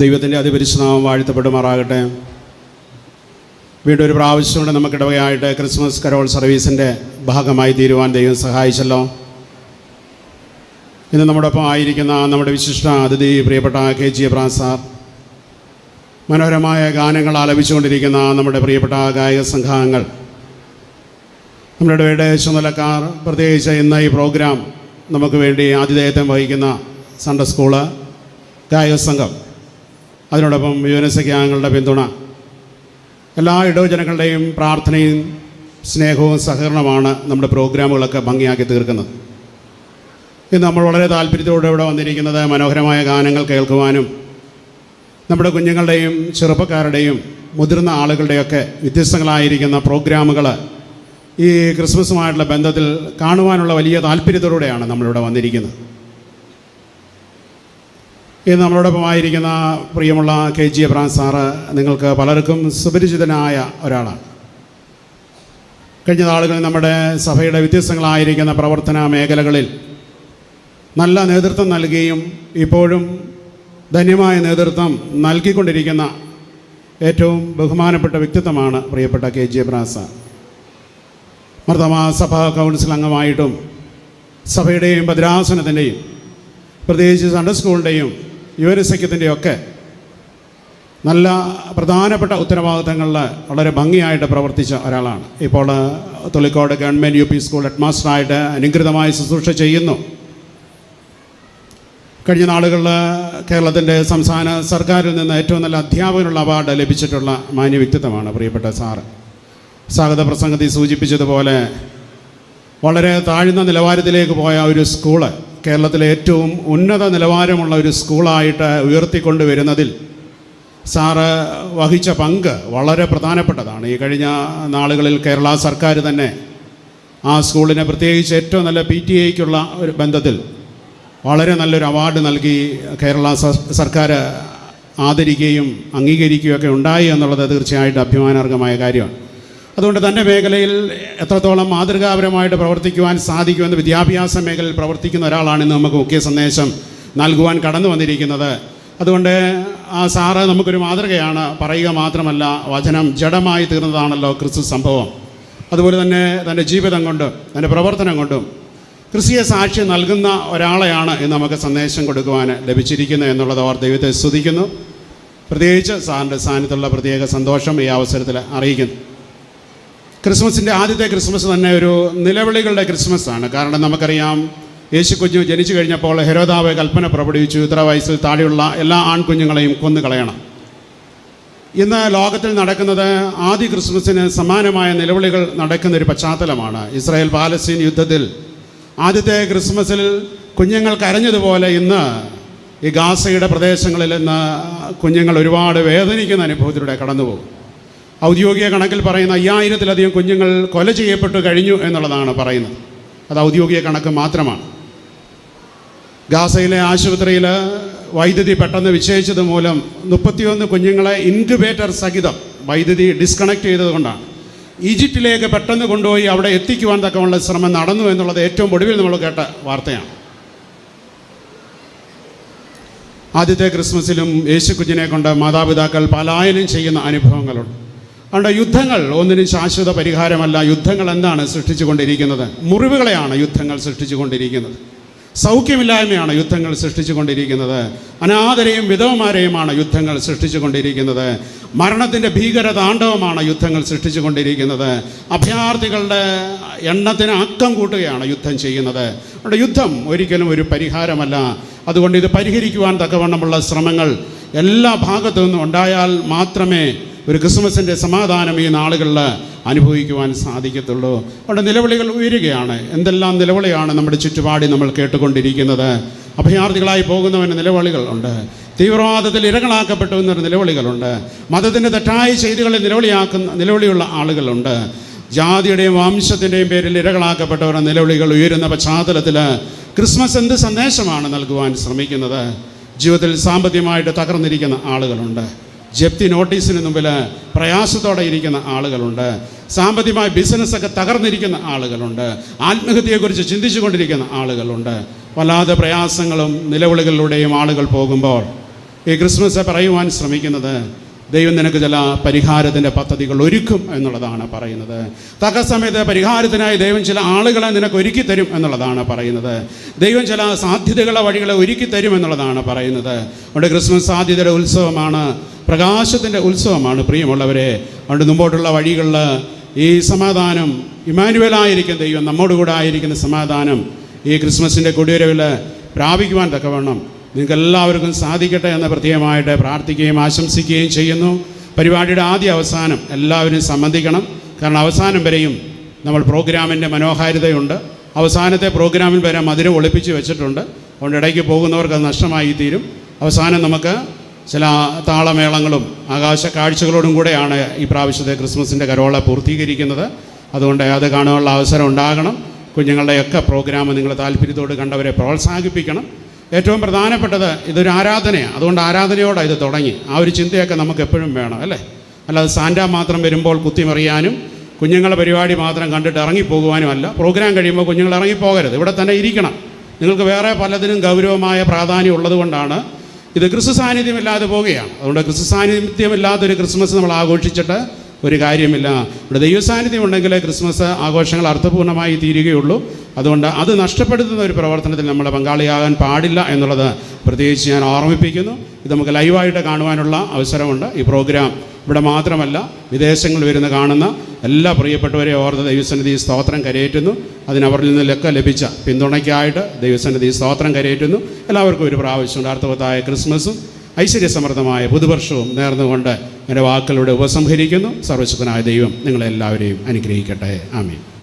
ദൈവത്തിൻ്റെ അതിപരിശുദ്ധനാമം വാഴ്ത്തപ്പെടുമാറാകട്ടെ. വീണ്ടും ഒരു പ്രാവശ്യം കൊണ്ട് നമുക്കിടവകയായിട്ട് ക്രിസ്മസ് കരോൾ സർവീസിൻ്റെ ഭാഗമായി തീരുവാൻ ദൈവം സഹായിച്ചല്ലോ. ഇന്ന് നമ്മോടൊപ്പം ആയിരിക്കുന്ന നമ്മുടെ വിശിഷ്ട അതിഥി പ്രിയപ്പെട്ട KG എബ്രഹാം സാർ, മനോഹരമായ ഗാനങ്ങൾ ആലപിച്ചുകൊണ്ടിരിക്കുന്ന നമ്മുടെ പ്രിയപ്പെട്ട ഗായക സംഘാംഗങ്ങൾ, നമ്മുടെ ഇടവയുടെ ചുമതലക്കാർ, പ്രത്യേകിച്ച് ഇന്ന് ഈ പ്രോഗ്രാം നമുക്ക് വേണ്ടി ആതിഥേയത്വം വഹിക്കുന്ന സൺഡേ സ്കൂള് ഗായക സംഘം, അതിനോടൊപ്പം യുവനസഖ്യാംഗങ്ങളുടെ പിന്തുണ, എല്ലാ ഇടവജനങ്ങളുടെയും പ്രാർത്ഥനയും സ്നേഹവും സഹകരണമാണ് നമ്മുടെ പ്രോഗ്രാമുകളൊക്കെ ഭംഗിയാക്കി തീർക്കുന്നത്. ഇന്ന് നമ്മൾ വളരെ താല്പര്യത്തോടെ ഇവിടെ വന്നിരിക്കുന്നത് മനോഹരമായ ഗാനങ്ങൾ കേൾക്കുവാനും നമ്മുടെ കുഞ്ഞുങ്ങളുടെയും ചെറുപ്പക്കാരുടെയും മുതിർന്ന ആളുകളുടെയൊക്കെ വ്യത്യസ്തങ്ങളായിരിക്കുന്ന പ്രോഗ്രാമുകൾ ഈ ക്രിസ്മസുമായിട്ടുള്ള ബന്ധത്തിൽ കാണുവാനുള്ള വലിയ താല്പര്യത്തോടെയാണ് നമ്മളിവിടെ വന്നിരിക്കുന്നത്. ഇന്ന് നമ്മളോടൊപ്പമായിരിക്കുന്ന പ്രിയമുള്ള KG എബ്രഹാം സാറ് നിങ്ങൾക്ക് പലർക്കും സുപരിചിതനായ ഒരാളാണ്. കഴിഞ്ഞ നാളുകളിൽ നമ്മുടെ സഭയുടെ വ്യത്യസ്തങ്ങളായിരിക്കുന്ന പ്രവർത്തന മേഖലകളിൽ നല്ല നേതൃത്വം നൽകുകയും ഇപ്പോഴും ധന്യമായ നേതൃത്വം നൽകിക്കൊണ്ടിരിക്കുന്ന ഏറ്റവും ബഹുമാനപ്പെട്ട വ്യക്തിത്വമാണ് പ്രിയപ്പെട്ട KG എബ്രഹാം സാർ. മർത്തമാ സഭാ കൗൺസിൽ അംഗമായിട്ടും സഭയുടെയും ഭദ്രാസനത്തിൻ്റെയും പ്രത്യേകിച്ച് സൺഡേ സ്കൂളിൻ്റെയും യുവനസഖ്യത്തിൻ്റെയൊക്കെ നല്ല പ്രധാനപ്പെട്ട ഉത്തരവാദിത്തങ്ങളിൽ വളരെ ഭംഗിയായിട്ട് പ്രവർത്തിച്ച ഒരാളാണ്. ഇപ്പോൾ Tholicode government UP school head മാസ്റ്ററായിട്ട് അനുഗ്രതമായി ശുശ്രൂഷ ചെയ്യുന്നു. കഴിഞ്ഞ നാളുകളിൽ കേരളത്തിൻ്റെ സംസ്ഥാന സർക്കാരിൽ നിന്ന് ഏറ്റവും നല്ല അധ്യാപകനുള്ള അവാർഡ് ലഭിച്ചിട്ടുള്ള മാന്യ വ്യക്തിത്വമാണ് പ്രിയപ്പെട്ട സാറ്. സ്വാഗത പ്രസംഗത്തിൽ സൂചിപ്പിച്ചതുപോലെ വളരെ താഴ്ന്ന നിലവാരത്തിലേക്ക് പോയ ഒരു സ്കൂള് കേരളത്തിലെ ഏറ്റവും ഉന്നത നിലവാരമുള്ള ഒരു സ്കൂളായിട്ട് ഉയർത്തിക്കൊണ്ടുവരുന്നതിൽ സാറ് വഹിച്ച പങ്ക് വളരെ പ്രധാനപ്പെട്ടതാണ്. ഈ കഴിഞ്ഞ നാളുകളിൽ കേരള സർക്കാർ തന്നെ ആ സ്കൂളിനെ പ്രത്യേകിച്ച് ഏറ്റവും നല്ല PTA ഒരു ബന്ധത്തിൽ വളരെ നല്ലൊരു അവാർഡ് നൽകി കേരള സർക്കാർ ആദരിക്കുകയും അംഗീകരിക്കുകയൊക്കെ ഉണ്ടായി എന്നുള്ളത് തീർച്ചയായിട്ടും അഭിമാനാർഹമായ കാര്യമാണ്. അതുകൊണ്ട് തൻ്റെ മേഖലയിൽ എത്രത്തോളം മാതൃകാപരമായിട്ട് പ്രവർത്തിക്കുവാൻ സാധിക്കുമെന്ന് വിദ്യാഭ്യാസ മേഖലയിൽ പ്രവർത്തിക്കുന്ന ഒരാളാണെന്ന് നമുക്ക് മുഖ്യ സന്ദേശം നൽകുവാൻ കടന്നു വന്നിരിക്കുന്നത്. അതുകൊണ്ട് ആ സാറ് നമുക്കൊരു മാതൃകയാണ്. പറയുക മാത്രമല്ല, വചനം ജഡമായി തീർന്നതാണല്ലോ ക്രിസ്തു സംഭവം. അതുപോലെ തന്നെ തൻ്റെ ജീവിതം കൊണ്ടും തൻ്റെ പ്രവർത്തനം കൊണ്ടും ക്രിസ്തീയ സാക്ഷ്യം നൽകുന്ന ഒരാളെയാണ് ഇന്ന് നമുക്ക് സന്ദേശം കൊടുക്കുവാൻ ലഭിച്ചിരിക്കുന്നത് എന്നുള്ളത് ഓർ ദൈവത്തെ സ്തുതിക്കുന്നു. പ്രത്യേകിച്ച് സാറിൻ്റെ സാന്നിധ്യത്തിലുള്ള പ്രത്യേക സന്തോഷം ഈ അവസരത്തിൽ അറിയിക്കുന്നു. ക്രിസ്മസിൻ്റെ ആദ്യത്തെ ക്രിസ്മസ് തന്നെ ഒരു നിലവിളികളുടെ ക്രിസ്മസാണ്. കാരണം നമുക്കറിയാം, യേശു കുഞ്ഞു ജനിച്ചു കഴിഞ്ഞപ്പോൾ ഹെരോദാവ് കൽപ്പന പുറപ്പെടുവിച്ചു, ഇത്ര വയസ്സിൽ താഴെയുള്ള എല്ലാ ആൺകുഞ്ഞുങ്ങളെയും കൊന്നുകളയണം. ഇന്ന് ലോകത്തിൽ നടക്കുന്നത് ആദ്യ ക്രിസ്മസിന് സമാനമായ നിലവിളികൾ നടക്കുന്നൊരു പശ്ചാത്തലമാണ്. ഇസ്രായേൽ പാലസ്തീൻ യുദ്ധത്തിൽ ആദ്യത്തെ ക്രിസ്മസിൽ കുഞ്ഞുങ്ങൾ കരഞ്ഞതുപോലെ ഇന്ന് ഈ ഗാസയുടെ പ്രദേശങ്ങളിൽ ഇന്ന് കുഞ്ഞുങ്ങൾ ഒരുപാട് വേദനിക്കുന്ന അനുഭവത്തിലൂടെ കടന്നുപോകും. ഔദ്യോഗിക കണക്കിൽ പറയുന്ന 5000-ലധികം കുഞ്ഞുങ്ങൾ കൊല ചെയ്യപ്പെട്ടു കഴിഞ്ഞു എന്നുള്ളതാണ് പറയുന്നത്. അത് ഔദ്യോഗിക കണക്ക് മാത്രമാണ്. ഗാസയിലെ ആശുപത്രിയിൽ വൈദ്യുതി പെട്ടെന്ന് വിച്ഛേദിച്ചത് മൂലം 31 കുഞ്ഞുങ്ങളെ ഇൻക്യുബേറ്റർ സഹിതം വൈദ്യുതി ഡിസ്കണക്ട് ചെയ്തതുകൊണ്ടാണ് ഈജിപ്തിലേക്ക് പെട്ടെന്ന് കൊണ്ടുപോയി അവിടെ എത്തിക്കുവാൻ തക്കമുള്ള ശ്രമം നടന്നു എന്നുള്ളത് ഏറ്റവും ഒടുവിൽ നമ്മൾ കേട്ട വാർത്തയാണ്. ആദ്യത്തെ ക്രിസ്മസിലും യേശു കുഞ്ഞിനെ കൊണ്ട് മാതാപിതാക്കൾ പലായനം ചെയ്യുന്ന അനുഭവങ്ങളുണ്ട്. അതുകൊണ്ട് യുദ്ധങ്ങൾ ഒന്നിനും ശാശ്വത പരിഹാരമല്ല. യുദ്ധങ്ങൾ എന്താണ് സൃഷ്ടിച്ചു കൊണ്ടിരിക്കുന്നത്? മുറിവുകളെയാണ് യുദ്ധങ്ങൾ സൃഷ്ടിച്ചു കൊണ്ടിരിക്കുന്നത്. സൗഖ്യമില്ലായ്മയാണ് യുദ്ധങ്ങൾ സൃഷ്ടിച്ചു കൊണ്ടിരിക്കുന്നത്. അനാഥരെയും വിധവമാരെയുമാണ് യുദ്ധങ്ങൾ സൃഷ്ടിച്ചു കൊണ്ടിരിക്കുന്നത്. മരണത്തിൻ്റെ ഭീകര താണ്ഡവമാണ് യുദ്ധങ്ങൾ സൃഷ്ടിച്ചു കൊണ്ടിരിക്കുന്നത്. അഭയാർത്ഥികളുടെ എണ്ണത്തിന് അക്കം കൂട്ടുകയാണ് യുദ്ധം ചെയ്യുന്നത്. അതുകൊണ്ട് യുദ്ധം ഒരിക്കലും ഒരു പരിഹാരമല്ല. അതുകൊണ്ട് ഇത് പരിഹരിക്കുവാൻ തക്കവണ്ണമുള്ള ശ്രമങ്ങൾ എല്ലാ ഭാഗത്തു നിന്നും ഉണ്ടായാൽ മാത്രമേ ഒരു ക്രിസ്മസിൻ്റെ സമാധാനം ഈ നാളുകളിൽ അനുഭവിക്കുവാൻ സാധിക്കത്തുള്ളൂ. അവിടെ നിലവിളികൾ ഉയരുകയാണ്. എന്തെല്ലാം നിലവിളിയാണ് നമ്മുടെ ചുറ്റുപാടിൽ നമ്മൾ കേട്ടുകൊണ്ടിരിക്കുന്നത്. അഭയാർത്ഥികളായി പോകുന്നവന് നിലവിളികളുണ്ട്. തീവ്രവാദത്തിൽ ഇരകളാക്കപ്പെട്ടു എന്നൊരു നിലവിളികളുണ്ട്. മതത്തിൻ്റെ തെറ്റായ ചെയ്തികളിൽ നിലവിളിയുള്ള ആളുകളുണ്ട്. ജാതിയുടെയും വംശത്തിൻ്റെയും പേരിൽ ഇരകളാക്കപ്പെട്ടവരുടെ നിലവിളികൾ ഉയരുന്ന പശ്ചാത്തലത്തിൽ ക്രിസ്മസ് എന്ത് സന്ദേശമാണ് നൽകുവാൻ ശ്രമിക്കുന്നത്? ജീവിതത്തിൽ സാമ്പത്തികമായിട്ട് തകർന്നിരിക്കുന്ന ആളുകളുണ്ട്. ജപ്തി നോട്ടീസിന് മുമ്പിൽ പ്രയാസത്തോടെ ഇരിക്കുന്ന ആളുകളുണ്ട്. സാമ്പത്തികമായ ബിസിനസ്സൊക്കെ തകർന്നിരിക്കുന്ന ആളുകളുണ്ട്. ആത്മഹത്യയെക്കുറിച്ച് ചിന്തിച്ചു കൊണ്ടിരിക്കുന്ന ആളുകളുണ്ട്. വല്ലാതെ പ്രയാസങ്ങളും നിലവിളികളിലൂടെയും ആളുകൾ പോകുമ്പോൾ ഈ ക്രിസ്മസ് പറയുവാൻ ശ്രമിക്കുന്നത് ദൈവം നിനക്ക് ചില പരിഹാരത്തിൻ്റെ പദ്ധതികൾ ഒരുക്കും എന്നുള്ളതാണ് പറയുന്നത്. തക്ക സമയത്ത് പരിഹാരത്തിനായി ദൈവം ചില ആളുകളെ നിനക്ക് ഒരുക്കി തരും എന്നുള്ളതാണ് പറയുന്നത്. ദൈവം ചില സാധ്യതകളെ വഴികളെ ഒരുക്കി തരും എന്നുള്ളതാണ് പറയുന്നത്. അതുകൊണ്ട് ക്രിസ്മസ് സാധ്യതയുടെ ഉത്സവമാണ്, പ്രകാശത്തിൻ്റെ ഉത്സവമാണ് പ്രിയമുള്ളവരെ. അതുകൊണ്ട് മുമ്പോട്ടുള്ള വഴികളിൽ ഈ സമാധാനം, ഇമ്മാനുവേലായിരിക്കും ദൈവം നമ്മോടുകൂടെ ആയിരിക്കുന്ന സമാധാനം ഈ ക്രിസ്മസിൻ്റെ കൊടിവരവിൽ പ്രാപിക്കുവാൻ തക്കവണ്ണം നിങ്ങൾക്ക് എല്ലാവർക്കും സാധിക്കട്ടെ എന്ന് പ്രത്യേകമായിട്ട് പ്രാർത്ഥിക്കുകയും ആശംസിക്കുകയും ചെയ്യുന്നു. പരിപാടിയുടെ ആദ്യ അവസാനം എല്ലാവരും സംബന്ധിക്കണം. കാരണം അവസാനം വരെയും നമ്മൾ പ്രോഗ്രാമിൻ്റെ മനോഹാരിതയുണ്ട്. അവസാനത്തെ പ്രോഗ്രാമിൽ വരെ മധുരം ഒളിപ്പിച്ച് വെച്ചിട്ടുണ്ട്. അതുകൊണ്ട് ഇടയ്ക്ക് പോകുന്നവർക്ക് അത് നഷ്ടമായി തീരും. അവസാനം നമുക്ക് ചില താളമേളങ്ങളും ആകാശ കാഴ്ചകളോടും കൂടെയാണ് ഈ പ്രാവശ്യത്തെ ക്രിസ്മസിൻ്റെ കരോള പൂർത്തീകരിക്കുന്നത്. അതുകൊണ്ട് അത് കാണാനുള്ള അവസരം ഉണ്ടാകണം. കുഞ്ഞുങ്ങളുടെയൊക്കെ പ്രോഗ്രാം നിങ്ങൾ താല്പര്യത്തോട് കണ്ടവരെ പ്രോത്സാഹിപ്പിക്കണം. ഏറ്റവും പ്രധാനപ്പെട്ടത് ഇതൊരു ആരാധനയാണ്. അതുകൊണ്ട് ആരാധനയോടെ ഇത് തുടങ്ങി. ആ ഒരു ചിന്തയൊക്കെ നമുക്ക് എപ്പോഴും വേണം, അല്ലേ? അല്ലാതെ സാന്റാ മാത്രം വരുമ്പോൾ കുത്തിമറിയാനും കുഞ്ഞുങ്ങളുടെ പരിപാടി മാത്രം കണ്ടിട്ട് ഇറങ്ങിപ്പോകുവാനും അല്ല. പ്രോഗ്രാം കഴിയുമ്പോൾ കുഞ്ഞുങ്ങൾ ഇറങ്ങിപ്പോകരുത്, ഇവിടെ തന്നെ ഇരിക്കണം. നിങ്ങൾക്ക് വേറെ പലതിനും ഗൗരവമായ പ്രാധാന്യം ഉള്ളതുകൊണ്ടാണ് ഇത് ക്രിസ്തു സാന്നിധ്യമില്ലാതെ പോവുകയാണ്. അതുകൊണ്ട് ക്രിസ്തു സാന്നിധ്യമില്ലാത്തൊരു ക്രിസ്മസ് നമ്മൾ ആഘോഷിച്ചിട്ട് ഒരു കാര്യമില്ല. ഇവിടെ ദൈവസാന്നിധ്യം ഉണ്ടെങ്കിൽ ക്രിസ്മസ് ആഘോഷങ്ങൾ അർത്ഥപൂർണ്ണമായി തീരുകയുള്ളൂ. അതുകൊണ്ട് അത് നഷ്ടപ്പെടുത്തുന്ന ഒരു പ്രവർത്തനത്തിൽ നമ്മൾ പങ്കാളിയാകാൻ പാടില്ല എന്നുള്ളത് പ്രത്യേകിച്ച് ഞാൻ ഓർമ്മിപ്പിക്കുന്നു. ഇത് നമുക്ക് ലൈവായിട്ട് കാണുവാനുള്ള അവസരമുണ്ട്. ഈ പ്രോഗ്രാം ഇവിടെ മാത്രമല്ല, വിദേശങ്ങളിൽ വരുന്ന കാണുന്ന എല്ലാ പ്രിയപ്പെട്ടവരെ ഓർത്ത് ദൈവസന്നിധി സ്തോത്രം കരയേറ്റുന്നു. അതിനവരിൽ നിന്നൊക്കെ ലഭിച്ച പിന്തുണയ്ക്കായിട്ട് ദൈവസന്നിധി സ്തോത്രം കരയേറ്റുന്നു. എല്ലാവർക്കും ഒരു പ്രാവശ്യം അർത്ഥവത്തായ ക്രിസ്മസും ഐശ്വര്യസമൃദ്ധമായ പുതുവർഷവും നേർന്നുകൊണ്ട് എൻ്റെ വാക്കുകളുടെ ഉപസംഹരിക്കുന്നു. സർവശക്തനായ ദൈവം നിങ്ങളെല്ലാവരെയും അനുഗ്രഹിക്കട്ടെ. ആമേൻ.